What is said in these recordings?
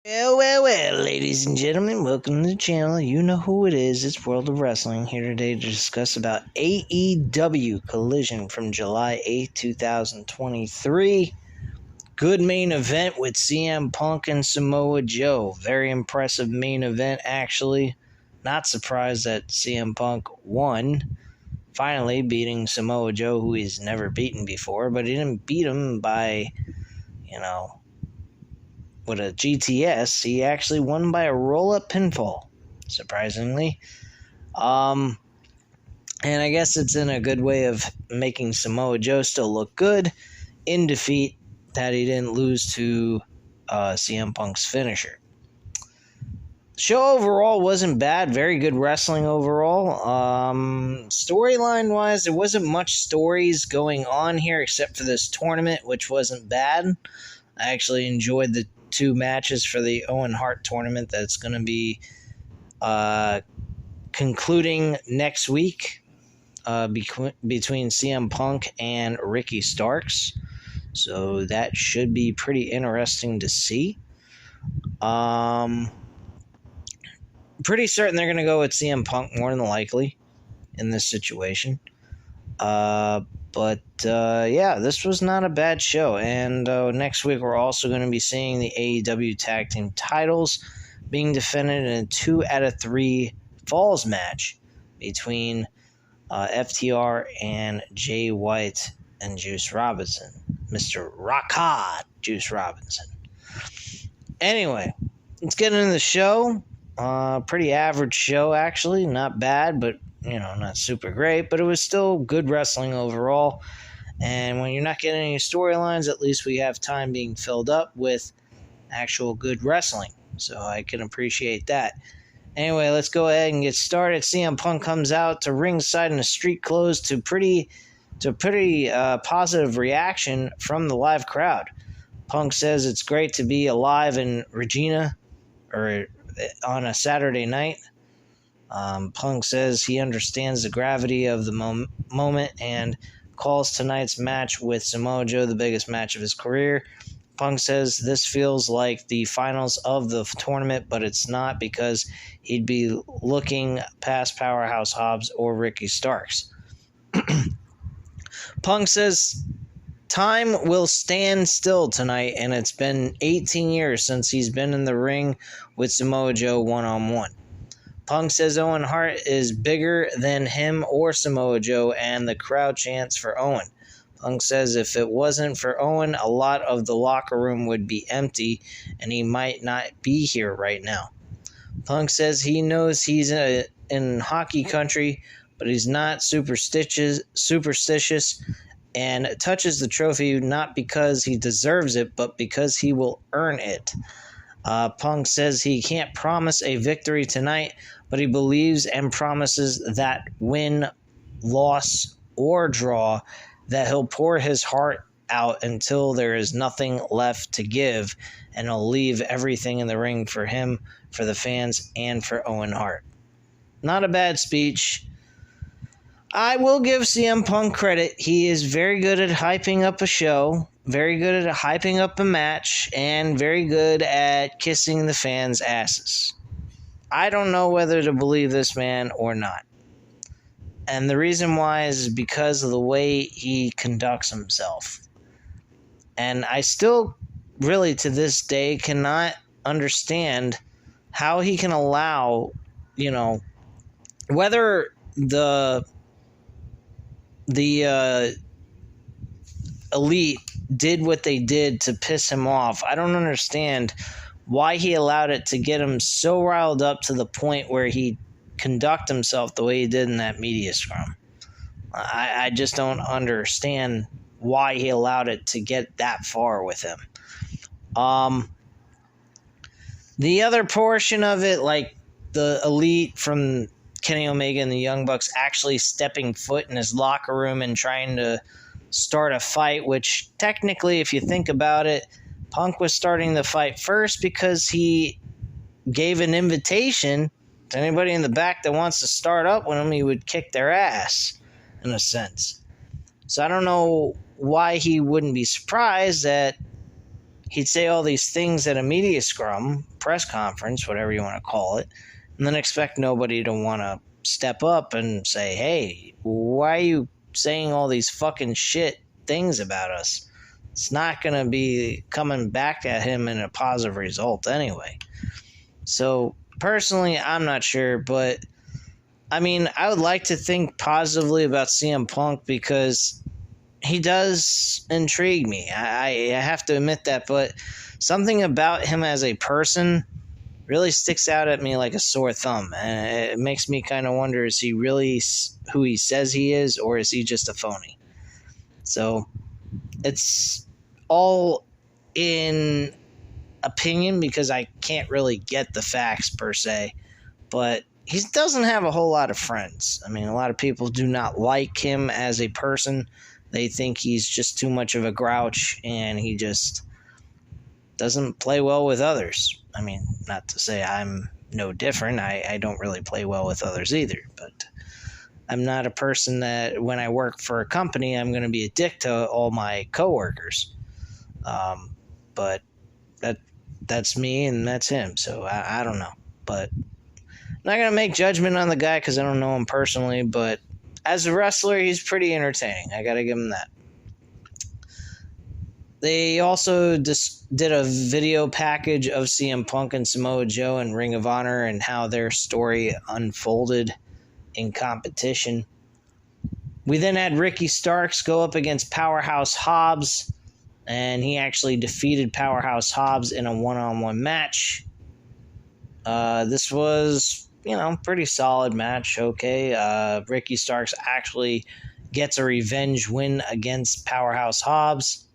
Well, ladies and gentlemen, welcome to the channel. You know who it is. It's World of Wrestling here today to discuss about AEW Collision from July 8th, 2023. Good main event with CM Punk and Samoa Joe. Very impressive main event, actually. Not surprised that CM Punk won, finally beating Samoa Joe, who he's never beaten before, but he didn't beat him by, with a GTS. He actually won by a roll-up pinfall, surprisingly. And I guess it's in a good way of making Samoa Joe still look good in defeat, that he didn't lose to CM Punk's finisher. The show overall wasn't bad. Very good wrestling overall. Storyline-wise, there wasn't much stories going on here except for this tournament, which wasn't bad. I actually enjoyed the two matches for the Owen Hart tournament that's going to be concluding next week between CM Punk and Ricky Starks. So that should be pretty interesting to see. Pretty certain they're going to go with CM Punk more than likely in this situation. But this was not a bad show. And next week we're also going to be seeing the AEW Tag Team titles being defended in a 2 out of 3 falls match between FTR and Jay White and Juice Robinson. Mr. Rock Hard Juice Robinson. Anyway, let's get into the show. Pretty average show, actually. Not bad, but not super great, but it was still good wrestling overall. And when you're not getting any storylines, at least we have time being filled up with actual good wrestling. So I can appreciate that. Anyway, let's go ahead and get started. CM Punk comes out to ringside in the street clothes to pretty positive reaction from the live crowd. Punk says it's great to be alive in Regina or on a Saturday night. Punk says he understands the gravity of the moment and calls tonight's match with Samoa Joe the biggest match of his career. Punk says this feels like the finals of the tournament, but it's not, because he'd be looking past Powerhouse Hobbs or Ricky Starks. Punk says time will stand still tonight, and it's been 18 years since he's been in the ring with Samoa Joe one-on-one. Punk says Owen Hart is bigger than him or Samoa Joe, and the crowd chants for Owen. Punk says if it wasn't for Owen, a lot of the locker room would be empty, and he might not be here right now. Punk says he knows he's in hockey country, but he's not superstitious, and touches the trophy not because he deserves it, but because he will earn it. Punk says he can't promise a victory tonight, but he believes and promises that win, loss, or draw, that he'll pour his heart out until there is nothing left to give, and he'll leave everything in the ring for him, for the fans, and for Owen Hart. Not a bad speech. I will give CM Punk credit. He is very good at hyping up a show, very good at hyping up a match, and very good at kissing the fans' asses. I don't know whether to believe this man or not. And the reason why is because of the way he conducts himself. And I still, really to this day, cannot understand how he can allow, whether the Elite did what they did to piss him off. I don't understand why he allowed it to get him so riled up to the point where he conduct himself the way he did in that media scrum. I just don't understand why he allowed it to get that far with him. The other portion of it, like the Elite from Kenny Omega and the Young Bucks actually stepping foot in his locker room and trying to start a fight, which technically, if you think about it, Punk was starting the fight first because he gave an invitation to anybody in the back that wants to start up with him. He would kick their ass, in a sense. So I don't know why he wouldn't be surprised that he'd say all these things at a media scrum, press conference, whatever you want to call it, and then expect nobody to want to step up and say, hey, why are you saying all these fucking shit things about us? It's not going to be coming back at him in a positive result anyway. So, personally, I'm not sure, but I mean, I would like to think positively about CM Punk because he does intrigue me. I have to admit that, but something about him as a person really sticks out at me like a sore thumb. And it makes me kind of wonder, is he really who he says he is, or is he just a phony? So it's all in opinion because I can't really get the facts per se, but he doesn't have a whole lot of friends. I mean, a lot of people do not like him as a person. They think he's just too much of a grouch and he just doesn't play well with others. I mean, not to say I'm no different. I don't really play well with others either, but I'm not a person that when I work for a company, I'm going to be a dick to all my coworkers. But that's me and that's him. So I don't know. But I'm not going to make judgment on the guy because I don't know him personally, but as a wrestler, he's pretty entertaining. I got to give him that. They also did a video package of CM Punk and Samoa Joe and Ring of Honor and how their story unfolded in competition. We then had Ricky Starks go up against Powerhouse Hobbs, and he actually defeated Powerhouse Hobbs in a one-on-one match. This was, pretty solid match, okay. Ricky Starks actually gets a revenge win against Powerhouse Hobbs.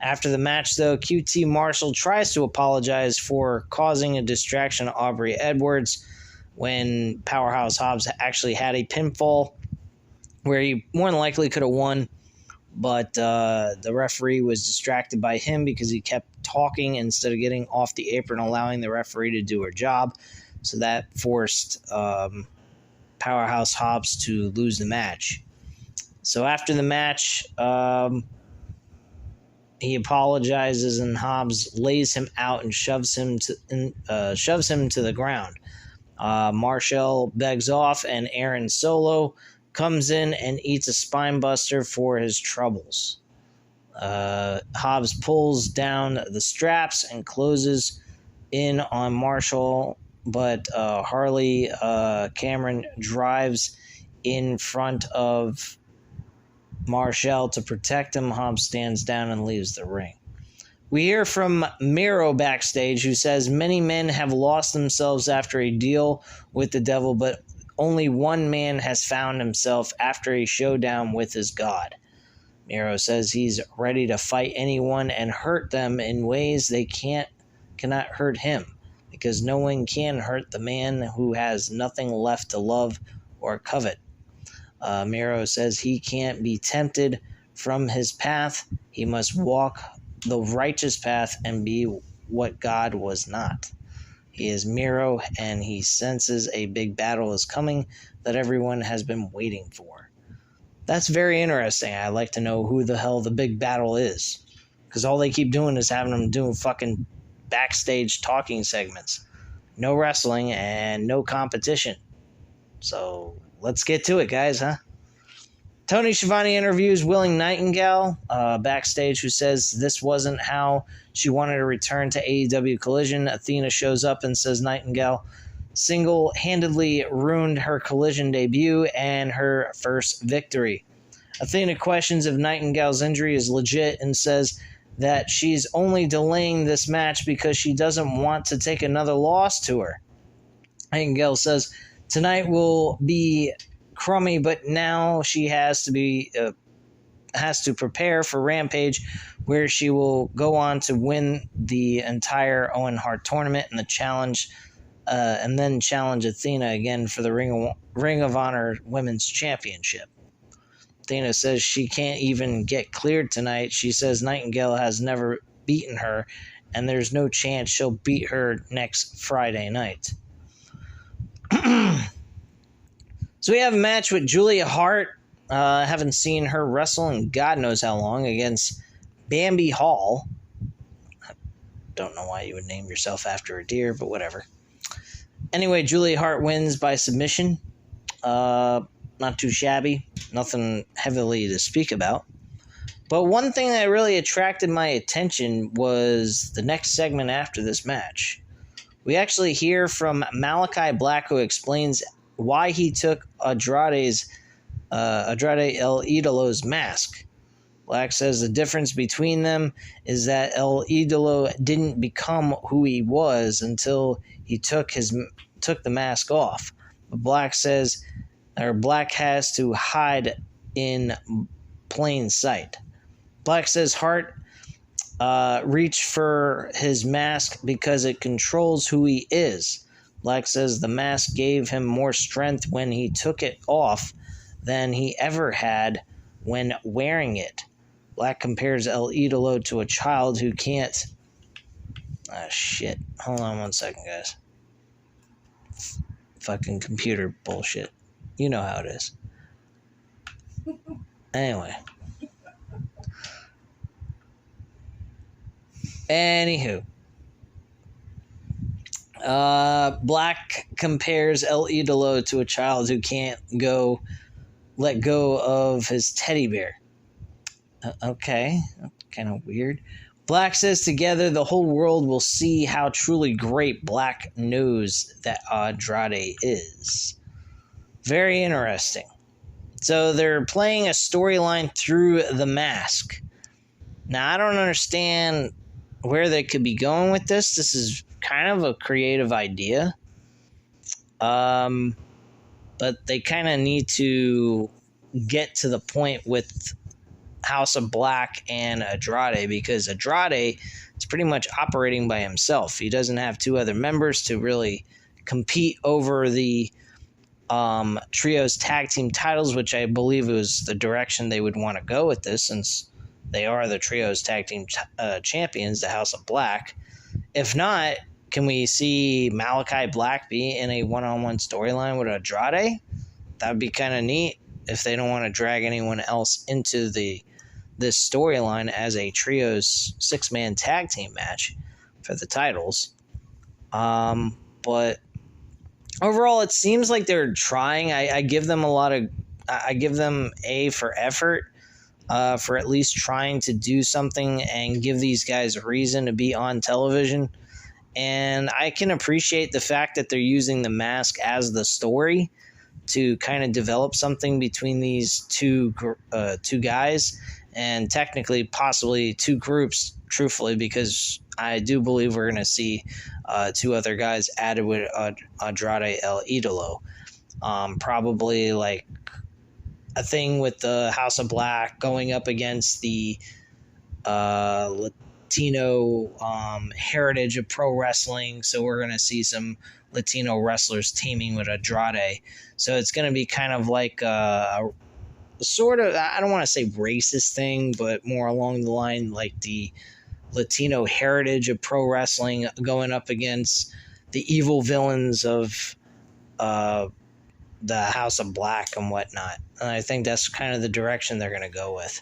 After the match, though, QT Marshall tries to apologize for causing a distraction to Aubrey Edwards when Powerhouse Hobbs actually had a pinfall where he more than likely could have won, but the referee was distracted by him because he kept talking instead of getting off the apron, allowing the referee to do her job. So that forced Powerhouse Hobbs to lose the match. So after the match, he apologizes and Hobbs lays him out and shoves him to the ground. Marshall begs off, and Aaron Solo comes in and eats a spine buster for his troubles. Hobbs pulls down the straps and closes in on Marshall, but Harley Cameron drives in front of Marshall to protect him. Hobbs stands down and leaves the ring. We hear from Miro backstage, who says many men have lost themselves after a deal with the devil, but only one man has found himself after a showdown with his God. Miro says he's ready to fight anyone and hurt them in ways they cannot hurt him, because no one can hurt the man who has nothing left to love or covet. Miro says he can't be tempted from his path. He must walk the righteous path and be what God was not. He is Miro, and he senses a big battle is coming that everyone has been waiting for. That's very interesting. I'd like to know who the hell the big battle is, because all they keep doing is having them doing fucking backstage talking segments. No wrestling and no competition. So let's get to it, guys, huh? Tony Schiavone interviews Willing Nightingale backstage, who says this wasn't how she wanted to return to AEW Collision. Athena shows up and says Nightingale single-handedly ruined her Collision debut and her first victory. Athena questions if Nightingale's injury is legit and says that she's only delaying this match because she doesn't want to take another loss to her. Nightingale says tonight will be crummy, but now she has to prepare for Rampage, where she will go on to win the entire Owen Hart tournament and the challenge, and then challenge Athena again for the Ring of Honor Women's Championship. Athena says she can't even get cleared tonight. She says Nightingale has never beaten her, and there's no chance she'll beat her next Friday night. So we have a match with Julia Hart. Haven't seen her wrestle in God knows how long, against Bambi Hall. don't know why you would name yourself after a deer, but whatever. Anyway, Julia Hart wins by submission. Not too shabby. Nothing heavily to speak about. But one thing that really attracted my attention was the next segment after this match. We actually hear from Malachi Black, who explains why he took Andrade El Idolo's mask. Black says the difference between them is that El Idolo didn't become who he was until he took the mask off. But Black has to hide in plain sight. Black says Hart reached for his mask because it controls who he is. Black says the mask gave him more strength when he took it off than he ever had when wearing it. Black compares El Idolo to a child who can't... shit. Hold on 1 second, guys. Fucking computer bullshit. You know how it is. Anyway. Anywho. Black compares El Idolo to a child who can't let go of his teddy bear. Okay, kind of weird. Black says together the whole world will see how truly great Black knows that Andrade is. Very interesting. So they're playing a storyline through the mask. Now, I don't understand where they could be going with this. This is kind of a creative idea. But they kind of need to get to the point with House of Black and Andrade, because Andrade is pretty much operating by himself. He doesn't have two other members to really compete over the trios tag team titles, which I believe was the direction they would want to go with this, since they are the trios tag team champions, the House of Black. If not, can we see Malachi Black be in a one-on-one storyline with Andrade? That would be kind of neat if they don't want to drag anyone else into this storyline as a trios 6-man tag team match for the titles. But overall, it seems like they're trying. I give them A for effort, for at least trying to do something and give these guys a reason to be on television. And I can appreciate the fact that they're using the mask as the story to kind of develop something between these two guys, and technically possibly two groups, truthfully, because I do believe we're going to see two other guys added with Andrade El Idolo. Probably like a thing with the House of Black going up against the Latino heritage of pro wrestling. So we're going to see some Latino wrestlers teaming with Andrade. So it's going to be kind of like a sort of, I don't want to say racist thing, but more along the line like the Latino heritage of pro wrestling going up against the evil villains of the House of Black and whatnot. And I think that's kind of the direction they're going to go with.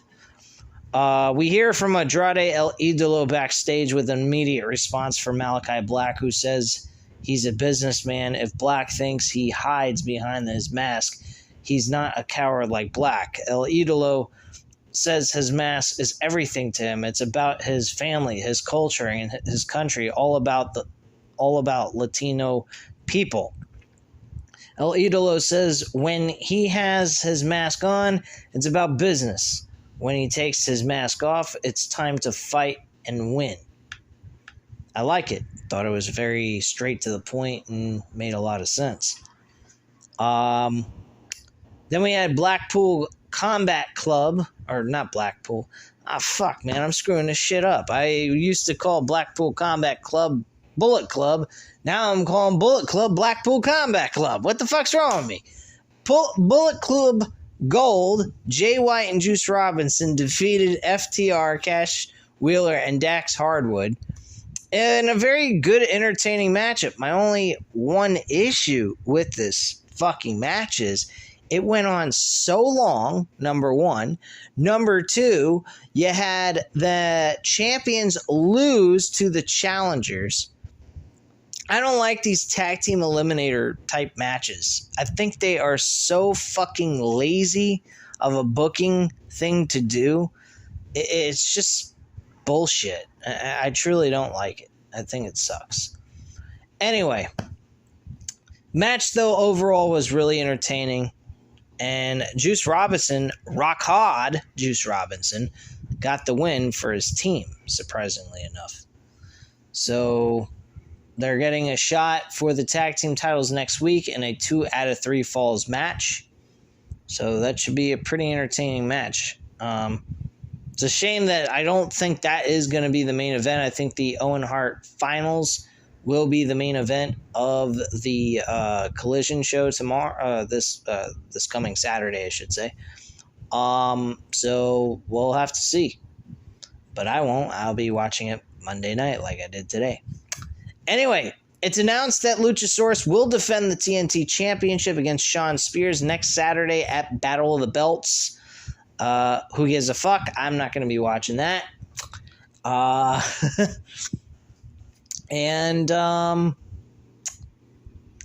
We hear from Andrade El Idolo backstage with an immediate response from Malachi Black, who says he's a businessman. If Black thinks he hides behind his mask, he's not a coward like Black. El Idolo says his mask is everything to him. It's about his family, his culture, and his country, all about Latino people. El Idolo says when he has his mask on, it's about business. When he takes his mask off, it's time to fight and win. I like it. Thought it was very straight to the point and made a lot of sense. Then we had Blackpool Combat Club, or not Blackpool. Fuck, man, I'm screwing this shit up. I used to call Blackpool Combat Club Bullet Club. Now I'm calling Bullet Club Blackpool Combat Club. What the fuck's wrong with me? Bullet Club Gold, Jay White and Juice Robinson defeated FTR, Cash Wheeler, and Dax Hardwood in a very good, entertaining matchup. My only one issue with this fucking match is It went on so long, number one. Number two, you had the champions lose to the challengers. I don't like these tag team eliminator type matches. I think they are so fucking lazy of a booking thing to do. It's just bullshit. I truly don't like it. I think it sucks. Anyway, match though overall was really entertaining. And Juice Robinson, Rock Hard Juice Robinson, got the win for his team, surprisingly enough. So they're getting a shot for the tag team titles next week in a 2 out of 3 falls match. So that should be a pretty entertaining match. It's a shame that I don't think that is going to be the main event. I think the Owen Hart finals will be the main event of the Collision show tomorrow. This coming Saturday, I should say. So we'll have to see. But I won't. I'll be watching it Monday night like I did today. Anyway, it's announced that Luchasaurus will defend the TNT Championship against Shawn Spears next Saturday at Battle of the Belts. Who gives a fuck? I'm not going to be watching that. And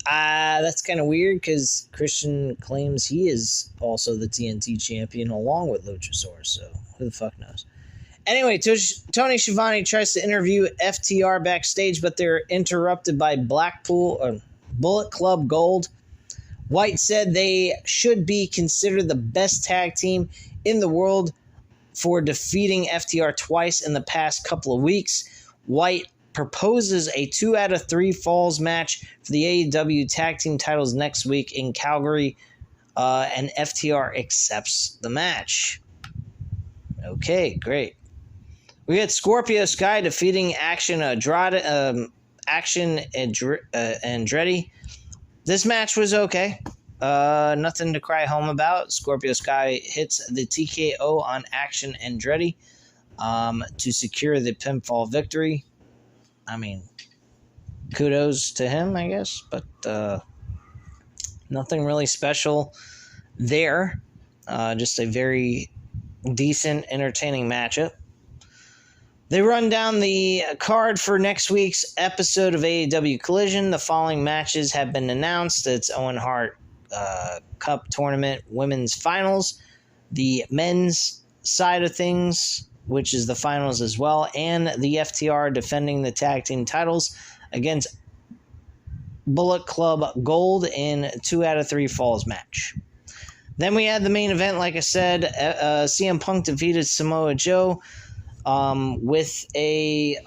that's kind of weird because Christian claims he is also the TNT champion along with Luchasaurus, so who the fuck knows? Anyway, Tony Schiavone tries to interview FTR backstage, but they're interrupted by Bullet Club Gold. White said they should be considered the best tag team in the world for defeating FTR twice in the past couple of weeks. White proposes a 2 out of 3 falls match for the AEW tag team titles next week in Calgary, and FTR accepts the match. Okay, great. We had Scorpio Sky defeating Action Andretti. This match was okay. Nothing to cry home about. Scorpio Sky hits the TKO on Action Andretti to secure the pinfall victory. I mean, kudos to him, I guess, but nothing really special there. Just a very decent, entertaining matchup. They run down the card for next week's episode of AEW Collision. The following matches have been announced. It's Owen Hart Cup Tournament Women's Finals, the men's side of things, which is the finals as well, and the FTR defending the tag team titles against Bullet Club Gold in a 2 out of 3 falls match. Then we had the main event, like I said. CM Punk defeated Samoa Joe with a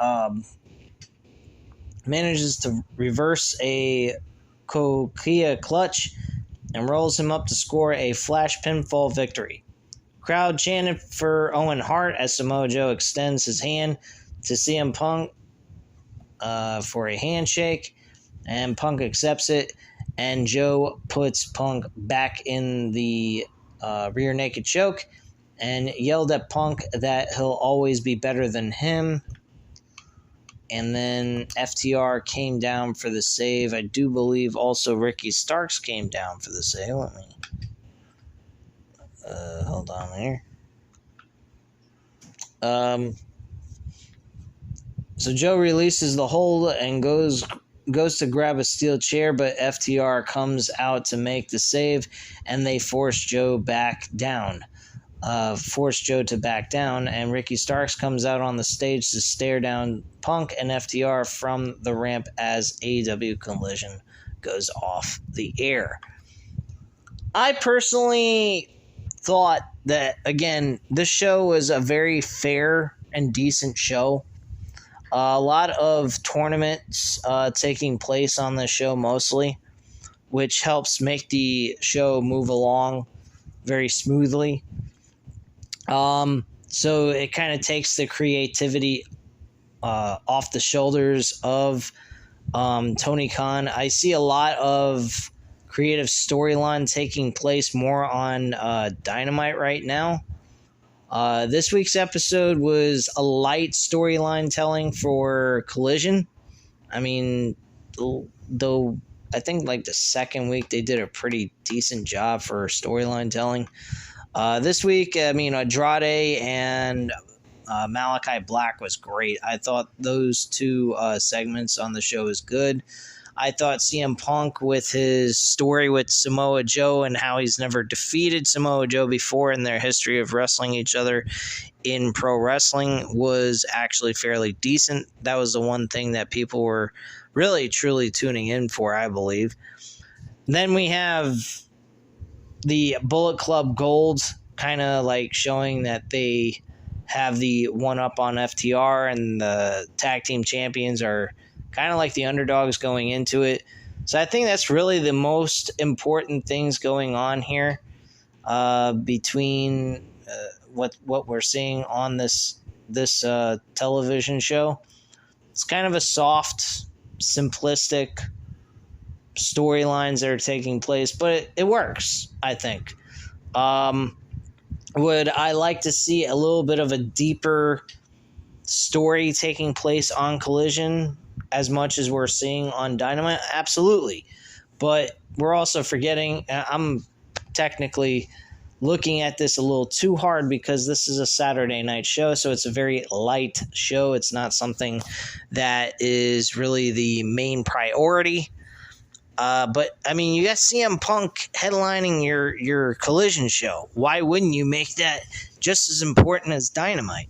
manages to reverse a Kokia clutch and rolls him up to score a flash pinfall victory. Crowd chanted for Owen Hart as Samoa Joe extends his hand to CM Punk for a handshake, and Punk accepts it, and Joe puts Punk back in the rear naked choke and yelled at Punk that he'll always be better than him. And then FTR came down for the save. I do believe also Ricky Starks came down for the save. Let me hold on there. So Joe releases the hold and goes to grab a steel chair, but FTR comes out to make the save, and they force Joe back down. And Ricky Starks comes out on the stage to stare down Punk and FTR from the ramp as AEW Collision goes off the air. I personally thought that, again, this show was a very fair and decent show. A lot of tournaments taking place on this show mostly, which helps make the show move along very smoothly. So it kind of takes the creativity off the shoulders of Tony Khan. I see a lot of creative storyline taking place more on Dynamite right now. This week's episode was a light storyline telling for Collision. I mean, the I think like the second week they did a pretty decent job for storyline telling. This week, I mean, Andrade and Malachi Black was great. I thought those two segments on the show was good. I thought CM Punk with his story with Samoa Joe and how he's never defeated Samoa Joe before in their history of wrestling each other in pro wrestling was actually fairly decent. That was the one thing that people were really, truly tuning in for, I believe. Then we have the Bullet Club Gold, kind of like showing that they have the one-up on FTR, and the tag team champions are kind of like the underdogs going into it. So I think that's really the most important things going on here between what we're seeing on this television show. It's kind of a soft, simplistic storylines that are taking place, but it works, I think. Would I like to see a little bit of a deeper story taking place on Collision as much as we're seeing on Dynamite? Absolutely. But we're also forgetting, I'm technically looking at this a little too hard because this is a Saturday night show, so it's a very light show. It's not something that is really the main priority. But, I mean, you got CM Punk headlining your Collision show. Why wouldn't you make that just as important as Dynamite?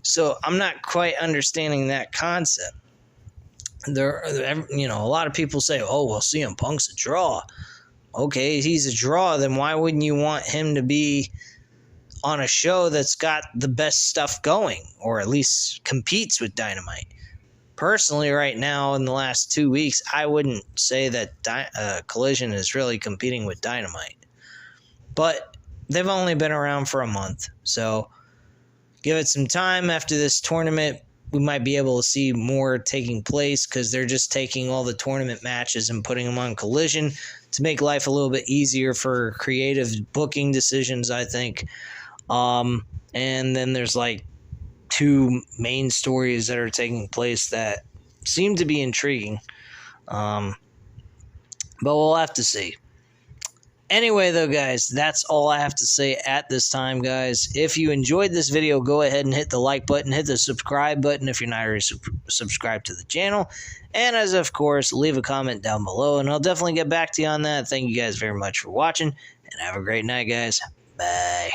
So I'm not quite understanding that concept. A lot of people say, oh, well, CM Punk's a draw. Okay, he's a draw, then why wouldn't you want him to be on a show that's got the best stuff going, or at least competes with Dynamite? Personally, right now, in the last 2 weeks, I wouldn't say that Collision is really competing with Dynamite. But they've only been around for a month, so give it some time. After this tournament, we might be able to see more taking place because they're just taking all the tournament matches and putting them on Collision to make life a little bit easier for creative booking decisions, I think. And then there's like 2 main stories that are taking place that seem to be intriguing. But we'll have to see. Anyway, though, guys, that's all I have to say at this time, guys. If you enjoyed this video, go ahead and hit the like button, hit the subscribe button if you're not already subscribed to the channel. And as of course, leave a comment down below, and I'll definitely get back to you on that. Thank you guys very much for watching, and have a great night, guys. Bye.